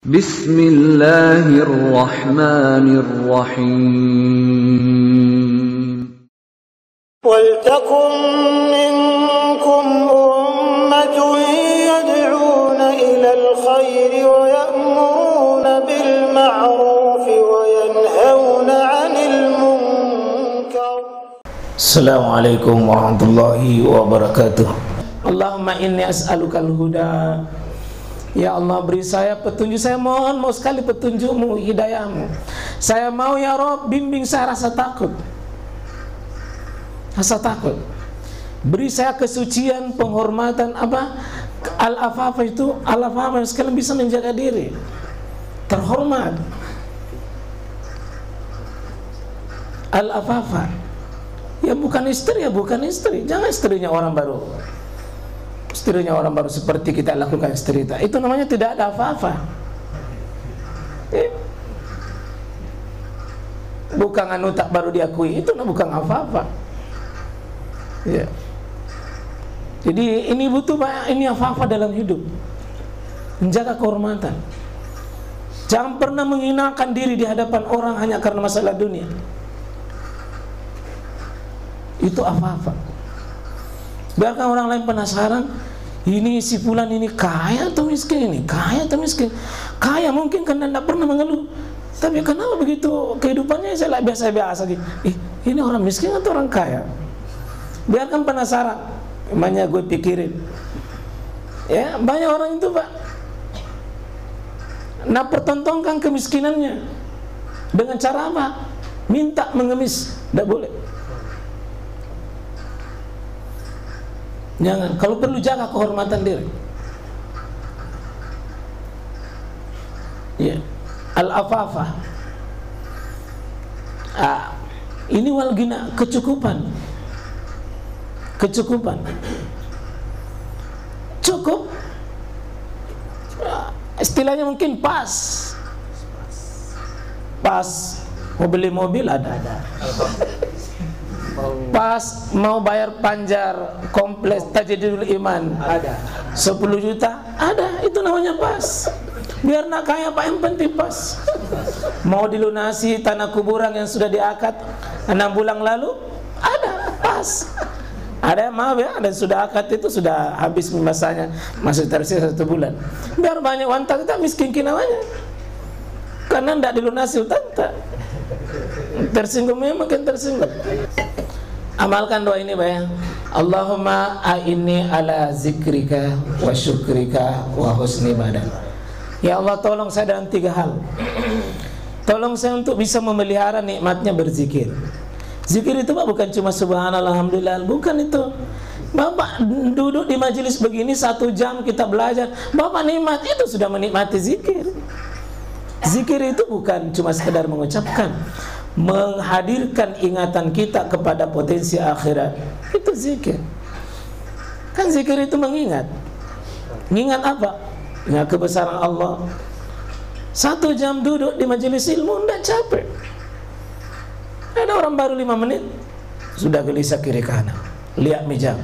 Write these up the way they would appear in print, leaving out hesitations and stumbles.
Bismillahirrahmanirrahim. وَلْتَكُنْ مِنْكُمْ أُمَّةٌ يَدْعُونَ إِلَى الْخَيْرِ وَيَأْمُرُونَ بِالْمَعْرُوفِ وَيَنْهَوْنَ عَنِ الْمُنْكَرِ. Assalamualaikum warahmatullahi wabarakatuh. Allahumma inni as'alukal huda. Ya Allah, beri saya petunjuk. Saya mohon sekali petunjukmu, hidayahmu. Saya mau ya Rabb, bimbing saya rasa takut. Rasa takut. Beri saya kesucian, penghormatan, al-afafa itu, al-afafa yang sekalian bisa menjaga diri, terhormat. Al-afafa, ya bukan istri, jangan istrinya orang baru. Istrinya orang baru seperti kita lakukan istri kita, itu namanya tidak ada afafa. Bukan anu tak baru diakui, itu bukan afafa. Ya. Jadi ini butuh ini afafa dalam hidup, menjaga kehormatan. Jangan pernah menghinakan diri di hadapan orang hanya karena masalah dunia. Itu afafa. Biarkan orang lain penasaran, ini si fulan ini kaya atau miskin, ini kaya atau miskin. Kaya mungkin karena tidak pernah mengeluh, tapi kenapa begitu kehidupannya saya biasa-biasa gitu. Ini orang miskin atau orang kaya? Biarkan penasaran, emangnya gue pikirin. Ya, banyak orang itu Pak, nah pertontonkan kemiskinannya dengan cara apa? Minta mengemis, tidak boleh. Jangan, kalau perlu jaga kehormatan diri. Ya, al-afafa. Ini wal gina, kecukupan. Kecukupan. Cukup. Istilahnya mungkin pas. Pas mau beli mobil ada. Pas mau bayar panjar kompleks Tajdidul Iman ada 10 juta ada, itu namanya pas. Biar nak kaya Pak, yang penting pas. Mau dilunasi tanah kuburan yang sudah diakad 6 bulan lalu ada, pas. Ada, maaf ya, dan sudah akad itu sudah habis masanya, masih tersisa 1 bulan. Biar banyak wanita kita miskin namanya, karena tidak dilunasi utang. Tersinggung memang makin tersinggung. Amalkan doa ini Pak. Allahumma a'inni ala zikrika wa syukrika wa husni ibadah. Ya Allah, tolong saya dalam 3 hal. Tolong saya untuk bisa memelihara nikmatnya berzikir. Zikir itu Pak bukan cuma subhanallah, alhamdulillah, bukan itu. Bapak duduk di majelis begini 1 jam kita belajar, Bapak nikmat, itu sudah menikmati zikir. Zikir itu bukan cuma sekedar mengucapkan, menghadirkan ingatan kita kepada potensi akhirat. Itu zikir. Kan zikir itu mengingat. Mengingat apa? Ingat kebesaran Allah. 1 jam duduk di majelis ilmu tidak capek. Ada orang baru 5 menit sudah gelisah kiri kanan, lihat meja,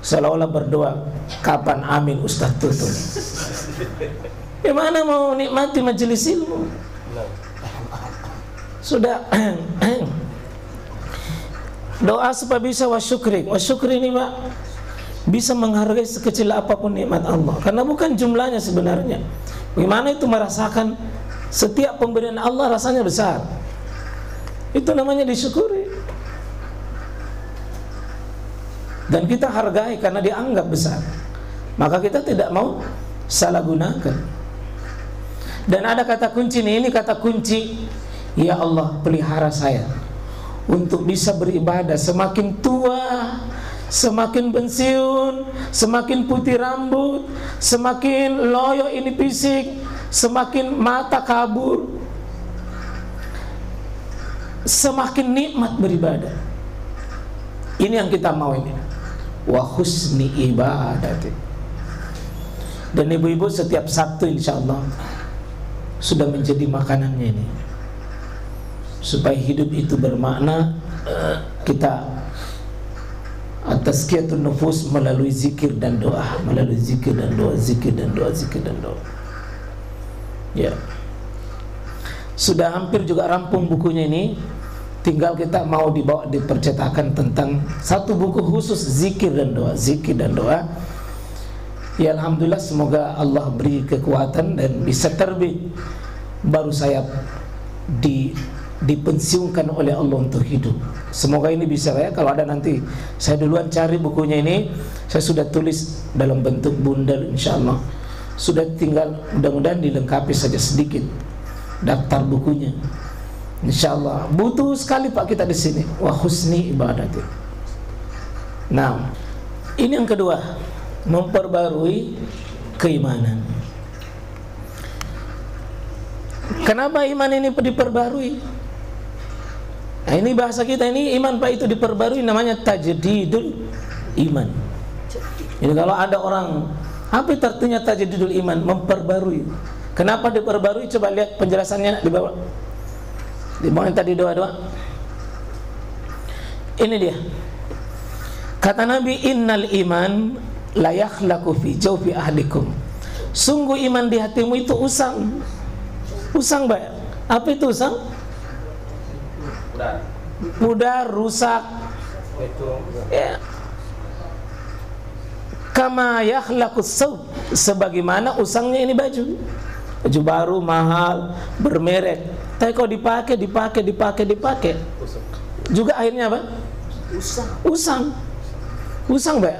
seolah-olah berdoa, kapan amin Ustaz tutup. Gimana mau nikmati majelis ilmu? Sudah doa supaya bisa wasyukri. Wasyukri ini Pak bisa menghargai sekecil apapun nikmat Allah, karena bukan jumlahnya sebenarnya. Bagaimana itu merasakan setiap pemberian Allah rasanya besar. Itu namanya disyukuri. Dan kita hargai karena dianggap besar. Maka kita tidak mau salah gunakan. Dan ada kata kunci ini kata kunci. Ya Allah, pelihara saya untuk bisa beribadah. Semakin tua, semakin pensiun, semakin putih rambut, semakin loyo ini fisik, semakin mata kabur, semakin nikmat beribadah. Ini yang kita mau ini. Wa husni ibadati. Dan ibu-ibu setiap Sabtu insyaallah sudah menjadi makanannya ini, supaya hidup itu bermakna. Kita tazkiyatun nufus melalui zikir dan doa, melalui zikir dan doa, zikir dan doa, zikir dan doa. Ya. Sudah hampir juga rampung bukunya ini. Tinggal kita mau dibawa di percetakan tentang satu buku khusus zikir dan doa, zikir dan doa. Ya alhamdulillah, semoga Allah beri kekuatan dan bisa terbit. Baru saya dipensiunkan oleh Allah untuk hidup. Semoga ini bisa ya. Kalau ada nanti saya duluan cari bukunya ini. Saya sudah tulis dalam bentuk bundel insyaallah. Sudah tinggal mudah-mudahan dilengkapi saja sedikit daftar bukunya. Insyaallah butuh sekali Pak kita di sini. Wa husni ibadati. Nah, ini yang kedua, memperbarui keimanan. Kenapa iman ini diperbarui? Nah, ini bahasa kita ini iman Pak itu diperbarui, namanya tajdidul iman. Jadi kalau ada orang, apa artinya tajdidul iman? Memperbarui. Kenapa diperbarui? Coba lihat penjelasannya di bawah. Di bawah yang tadi doa-doa. Ini dia. Kata Nabi, innal iman la yakhlaqu fi jawfi ahdikum. Sungguh iman di hatimu itu usang. Usang, Mbak. Apa itu usang? Pudar, rusak. Ya. Kama yakhlaqus saub, sebagaimana usangnya ini baju. Baju baru mahal, bermerek. Tapi kalau dipakai juga akhirnya apa? Usang, Mbak.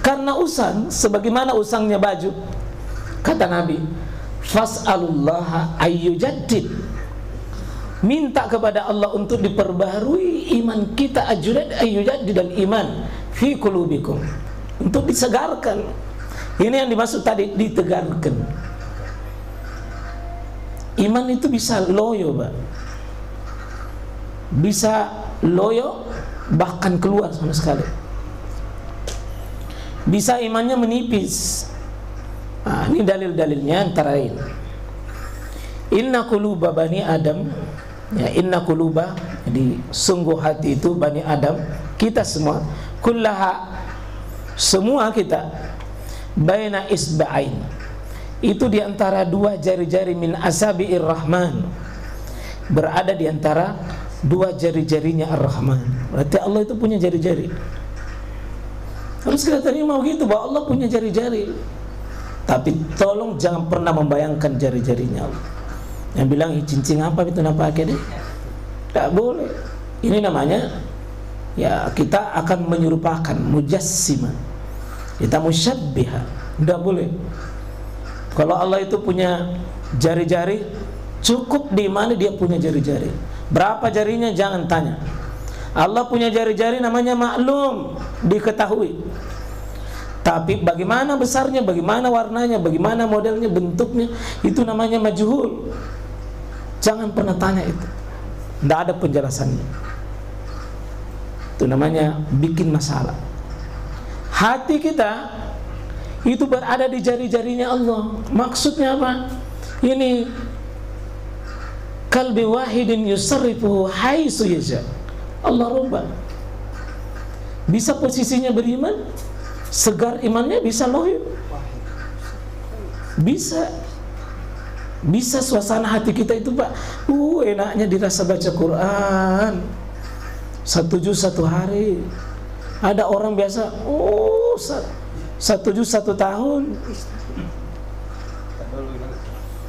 Karena usang, sebagaimana usangnya baju, kata Nabi, fas'alullaha ayyujaddid. Minta kepada Allah untuk diperbarui iman kita, ayyujaddid al-iman fi qulubikum, untuk disegarkan. Ini yang dimaksud tadi, ditegarkan. Iman itu bisa loyo, Pak. Bisa loyo, bahkan keluar sama sekali. Bisa imannya menipis. Nah, ini dalil-dalilnya antara lain. Inna quluba bani Adam, ya, inna quluba, jadi sungguh hati itu bani Adam, kita semua, kullaha, semua kita, baina isba'ain, itu diantara dua jari-jari min asabi'ir rahman, berada diantara dua jari-jarinya ar-Rahman. Berarti Allah itu punya jari-jari. Harus kita terima begitu, bahwa Allah punya jari-jari. Tapi tolong jangan pernah membayangkan jari-jarinya Allah. Yang bilang cincin apa itu nak pakai deh, tak boleh. Ini namanya, ya, kita akan menyerupakan, mujassima, kita musyabbiha, tidak boleh. Kalau Allah itu punya jari-jari, cukup di mana dia punya jari-jari. Berapa jarinya jangan tanya. Allah punya jari-jari namanya maklum, diketahui. Tapi bagaimana besarnya, bagaimana warnanya, bagaimana modelnya, bentuknya, itu namanya majhul. Jangan pernah tanya itu. Tidak ada penjelasannya. Itu namanya bikin masalah. Hati kita itu berada di jari-jarinya Allah. Maksudnya apa? Ini kalbi wahidin yusarrifuhu haitsu yasha. Allah rubah. Bisa posisinya beriman, segar imannya, bisa loyo. Bisa suasana hati kita itu, Pak, enaknya dirasa baca Quran 1 juz 1 hari. Ada orang biasa 1 juz 1 tahun.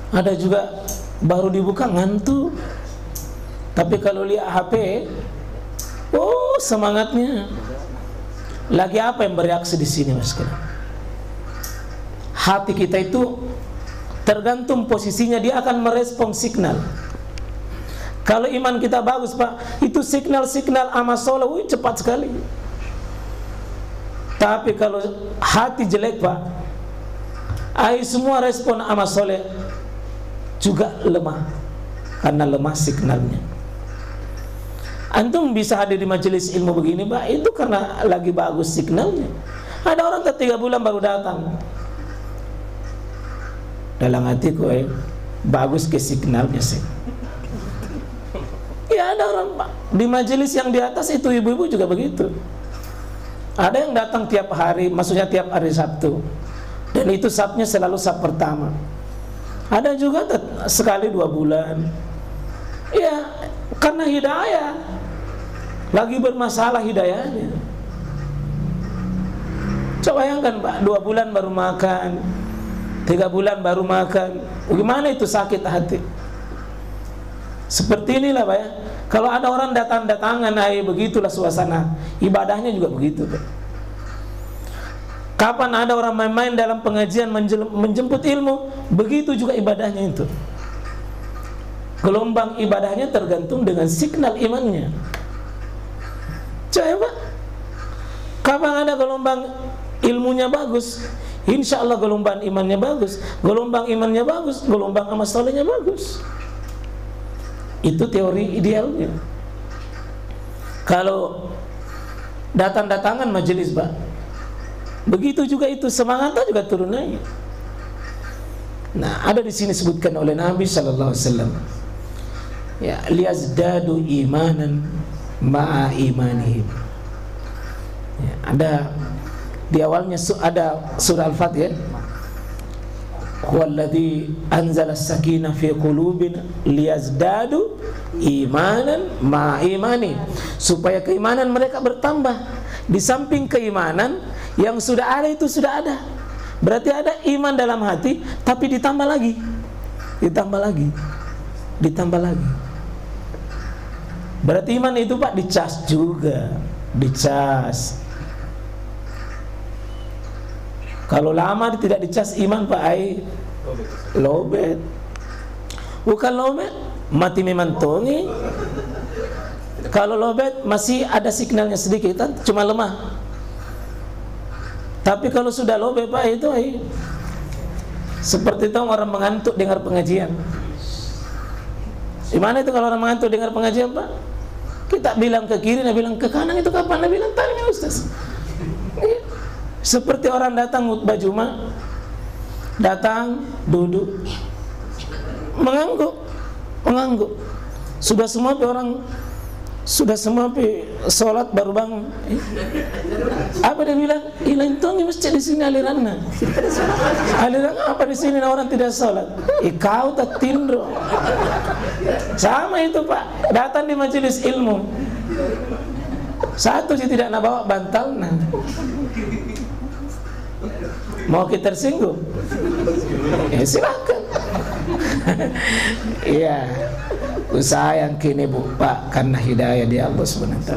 Ada juga baru dibuka ngantuk. Tapi kalau lihat HP, semangatnya. Lagi apa yang bereaksi di sini, Mas? Hati kita itu tergantung posisinya, dia akan merespon signal. Kalau iman kita bagus, Pak, itu signal amal soleh cepat sekali. Tapi kalau hati jelek, Pak, semua respon amal soleh juga lemah, karena lemah signalnya. Antum bisa hadir di majelis ilmu begini, Pak, itu karena lagi bagus signalnya. Ada orang 3 bulan baru datang. Dalam hatiku, bagus ke signalnya sih. Ya, ada orang, Pak, di majelis yang di atas itu ibu-ibu juga begitu. Ada yang datang tiap hari, maksudnya tiap hari Sabtu. Dan itu sapnya selalu sap pertama. Ada juga sekali 2 bulan. Ya, karena hidayah. Lagi bermasalah hidayahnya. Coba bayangkan Pak, 2 bulan baru makan, 3 bulan baru makan. Bagaimana itu sakit hati? Seperti inilah Pak ya. Kalau ada orang datang-datangan, begitulah suasana ibadahnya juga begitu Pak. Kapan ada orang main-main dalam pengajian menjemput ilmu, begitu juga ibadahnya itu. Gelombang ibadahnya tergantung dengan signal imannya. Coba kapan ada gelombang ilmunya bagus, insya Allah gelombang imannya bagus. Gelombang imannya bagus, gelombang amal solehnya bagus. Itu teori idealnya. Kalau datang-datangan majelis Pak, begitu juga itu semangatnya juga turun naik. Nah, ada di sini sebutkan oleh Nabi sallallahu alaihi wasallam. Ya, liyazdadu imanan ma'a imanihim. Ya, ada di awalnya ada surah Al-Fatihah. Walladzi anzala as-sakinah fi qulubina liyazdadu imanan ma'a imani, supaya keimanan mereka bertambah. Di samping keimanan yang sudah ada itu sudah ada. Berarti ada iman dalam hati, tapi ditambah lagi. Ditambah lagi. Ditambah lagi. Berarti iman itu Pak dicas juga. Dicas. Kalau lama tidak dicas iman Pak lobet. Bukan lobet, mati memantongi. Kalau lobet masih ada signalnya sedikit, cuma lemah. Tapi kalau sudah lobet Pak itu seperti itu orang mengantuk dengar pengajian. Gimana itu kalau orang mengantuk dengar pengajian Pak? Kita bilang ke kiri, dia bilang ke kanan, itu kapan? Dia bilang tadi ya Ustaz. Seperti orang datang khutbah Jumat, datang duduk mengangguk. Sudah semua orang sholat baru bangun. Apa dia bilang? Ilantongi masjid di sini alirannya. Aliran apa di sini orang tidak sholat? Kau tak tindro. Sama itu Pak. Datang di majelis ilmu. Satu sih tidak nak bawa bantal. Mau kita tersinggung? Silakan. Iya. Usaha yang kini Bu Pak, karena hidayah di Allah SWT.